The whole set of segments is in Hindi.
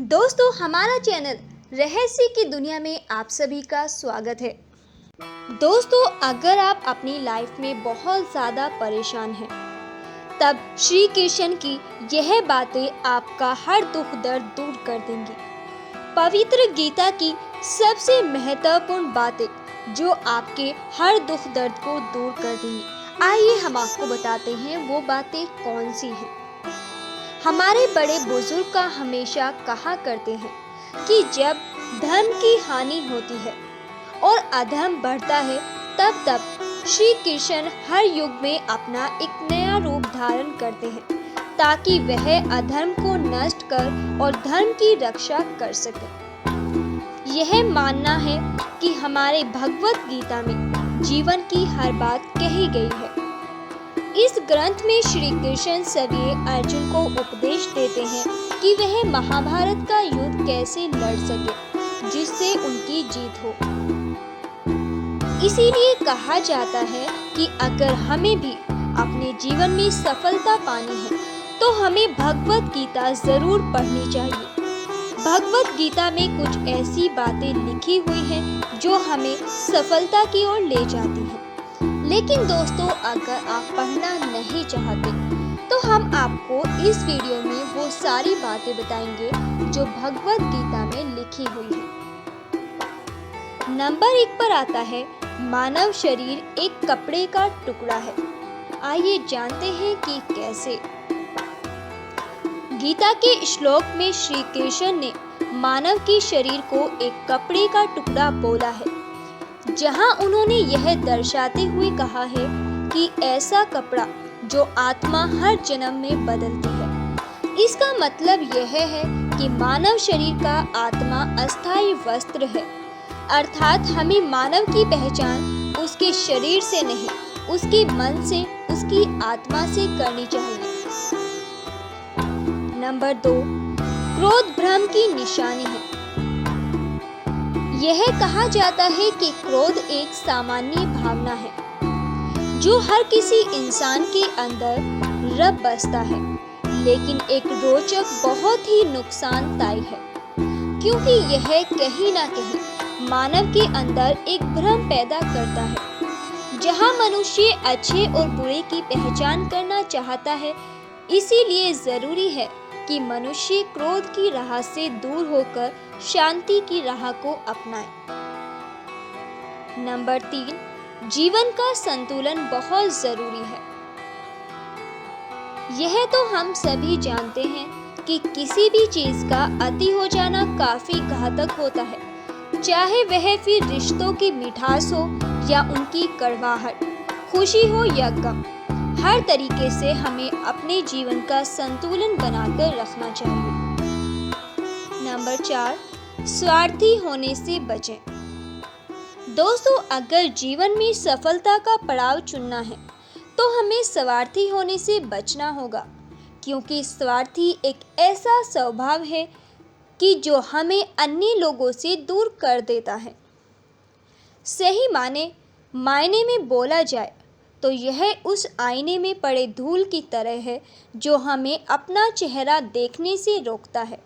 दोस्तों, हमारा चैनल रहस्य की दुनिया में आप सभी का स्वागत है। दोस्तों, अगर आप अपनी लाइफ में बहुत ज़्यादा परेशान हैं, तब श्री कृष्ण की यह बातें आपका हर दुख दर्द दूर कर देंगी। पवित्र गीता की सबसे महत्वपूर्ण बातें जो आपके हर दुख दर्द को दूर कर देंगी। आइए हम आपको बताते हैं वो बातें कौन सी हैं। हमारे बड़े बुजुर्ग का हमेशा कहा करते हैं कि जब धर्म की हानि होती है और अधर्म बढ़ता है, तब श्री कृष्ण हर युग में अपना एक नया रूप धारण करते हैं ताकि वह अधर्म को नष्ट कर और धर्म की रक्षा कर सके। यह मानना है कि हमारे भगवत गीता में जीवन की हर बात कही गई है। इस ग्रंथ में श्री कृष्ण सभी अर्जुन को उपदेश देते हैं कि वह महाभारत का युद्ध कैसे लड़ सके जिससे उनकी जीत हो। इसीलिए कहा जाता है कि अगर हमें भी अपने जीवन में सफलता पानी है तो हमें भगवत गीता जरूर पढ़नी चाहिए। भगवत गीता में कुछ ऐसी बातें लिखी हुई हैं जो हमें सफलता की ओर ले जाती हैं। लेकिन दोस्तों, अगर आप पढ़ना नहीं चाहते तो हम आपको इस वीडियो में वो सारी बातें बताएंगे जो भगवत गीता में लिखी हुई है। नंबर 1 पर आता है, मानव शरीर एक कपड़े का टुकड़ा है। आइए जानते हैं कि कैसे। गीता के श्लोक में श्री कृष्ण ने मानव के शरीर को एक कपड़े का टुकड़ा बोला है, जहां उन्होंने यह दर्शाते हुए कहा है कि ऐसा कपड़ा जो आत्मा हर जन्म में बदलती है। इसका मतलब यह है कि मानव शरीर का आत्मा अस्थायी वस्त्र है, अर्थात हमें मानव की पहचान उसके शरीर से नहीं, उसके मन से, उसकी आत्मा से करनी चाहिए। नंबर 2, क्रोध भ्रम की निशानी है। यह कहा जाता है कि क्रोध एक सामान्य भावना है जो हर किसी इंसान के अंदर रब बसता है, लेकिन एक रोचक बहुत ही नुकसानदायी है क्योंकि यह कहीं ना कहीं मानव के अंदर एक भ्रम पैदा करता है। जहां मनुष्य अच्छे और बुरे की पहचान करना चाहता है, इसीलिए जरूरी है कि मनुष्य क्रोध की राह से दूर होकर शांति की राह को अपनाए। नंबर 3, जीवन का संतुलन बहुत जरूरी है। यह तो हम सभी जानते हैं कि किसी भी चीज का अति हो जाना काफी घातक होता है, चाहे वह फिर रिश्तों की मिठास हो या उनकी कड़वाहट, खुशी हो या गम। हर तरीके से हमें अपने जीवन का संतुलन बनाकर रखना चाहिए। नंबर 4, स्वार्थी होने से बचें। दोस्तों, अगर जीवन में सफलता का पड़ाव चुनना है तो हमें स्वार्थी होने से बचना होगा, क्योंकि स्वार्थी एक ऐसा स्वभाव है कि जो हमें अन्य लोगों से दूर कर देता है। सही मायने में बोला जाए तो यह उस आईने में पड़े धूल की तरह है जो हमें अपना चेहरा देखने से रोकता है।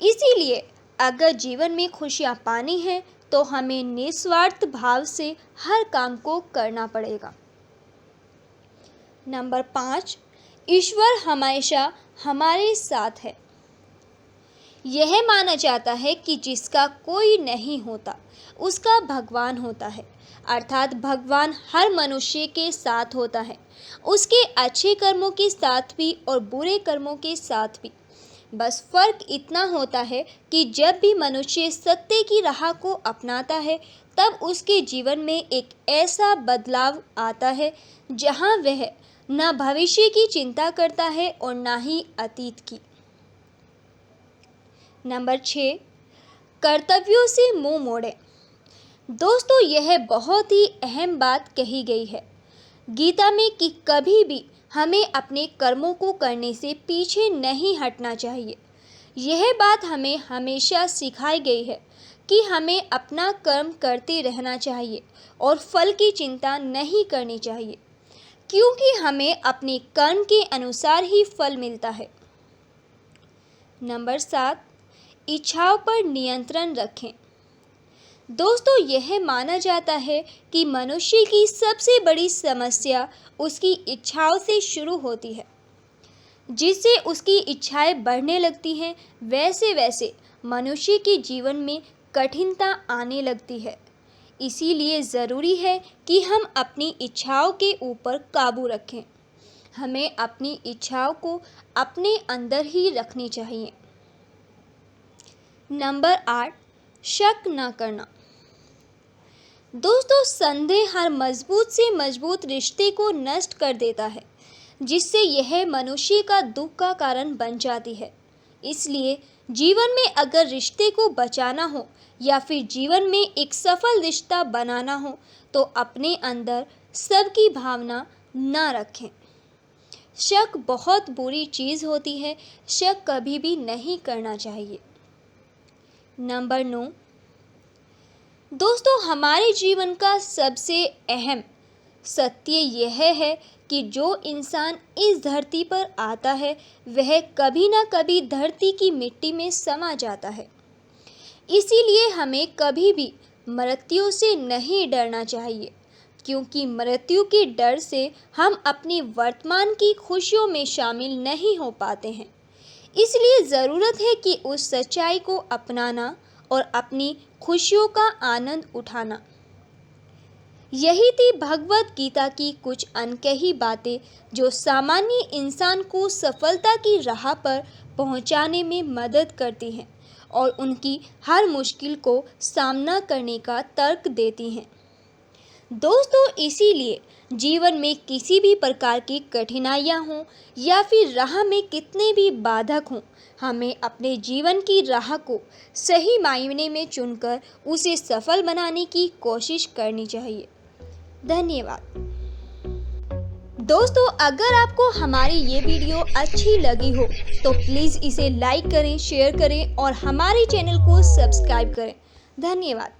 इसीलिए अगर जीवन में खुशियां पानी है तो हमें निस्वार्थ भाव से हर काम को करना पड़ेगा। नंबर 5, ईश्वर हमेशा हमारे साथ है। यह माना जाता है कि जिसका कोई नहीं होता उसका भगवान होता है, अर्थात भगवान हर मनुष्य के साथ होता है, उसके अच्छे कर्मों के साथ भी और बुरे कर्मों के साथ भी। बस फर्क इतना होता है कि जब भी मनुष्य सत्य की राह को अपनाता है, तब उसके जीवन में एक ऐसा बदलाव आता है जहां वह न भविष्य की चिंता करता है और न ही अतीत की। नंबर 6, कर्तव्यों से मुंह मोड़ें। दोस्तों, यह बहुत ही अहम बात कही गई है गीता में कि कभी भी हमें अपने कर्मों को करने से पीछे नहीं हटना चाहिए। यह बात हमें हमेशा सिखाई गई है कि हमें अपना कर्म करते रहना चाहिए और फल की चिंता नहीं करनी चाहिए, क्योंकि हमें अपने कर्म के अनुसार ही फल मिलता है। नंबर 7, इच्छाओं पर नियंत्रण रखें। दोस्तों, यह माना जाता है कि मनुष्य की सबसे बड़ी समस्या उसकी इच्छाओं से शुरू होती है। जिससे उसकी इच्छाएं बढ़ने लगती हैं, वैसे वैसे मनुष्य के जीवन में कठिनता आने लगती है। इसीलिए ज़रूरी है कि हम अपनी इच्छाओं के ऊपर काबू रखें। हमें अपनी इच्छाओं को अपने अंदर ही रखनी चाहिए। नंबर 8, शक न करना। दोस्तों, संदेह हर मजबूत से मजबूत रिश्ते को नष्ट कर देता है, जिससे यह मनुष्य का दुख का कारण बन जाती है। इसलिए जीवन में अगर रिश्ते को बचाना हो या फिर जीवन में एक सफल रिश्ता बनाना हो, तो अपने अंदर सबकी भावना ना रखें। शक बहुत बुरी चीज़ होती है, शक कभी भी नहीं करना चाहिए। नंबर 9, दोस्तों, हमारे जीवन का सबसे अहम सत्य यह है कि जो इंसान इस धरती पर आता है वह कभी ना कभी धरती की मिट्टी में समा जाता है। इसीलिए हमें कभी भी मृत्यु से नहीं डरना चाहिए, क्योंकि मृत्यु के डर से हम अपनी वर्तमान की खुशियों में शामिल नहीं हो पाते हैं। इसलिए ज़रूरत है कि उस सच्चाई को अपनाना और अपनी खुशियों का आनंद उठाना। यही थी भगवत गीता की कुछ अनकही बातें जो सामान्य इंसान को सफलता की राह पर पहुंचाने में मदद करती हैं और उनकी हर मुश्किल को सामना करने का तर्क देती हैं। दोस्तों, इसीलिए जीवन में किसी भी प्रकार की कठिनाइयाँ हों या फिर राह में कितने भी बाधक हों, हमें अपने जीवन की राह को सही मायने में चुनकर उसे सफल बनाने की कोशिश करनी चाहिए। धन्यवाद। दोस्तों, अगर आपको हमारी ये वीडियो अच्छी लगी हो तो प्लीज़ इसे लाइक करें, शेयर करें और हमारे चैनल को सब्सक्राइब करें। धन्यवाद।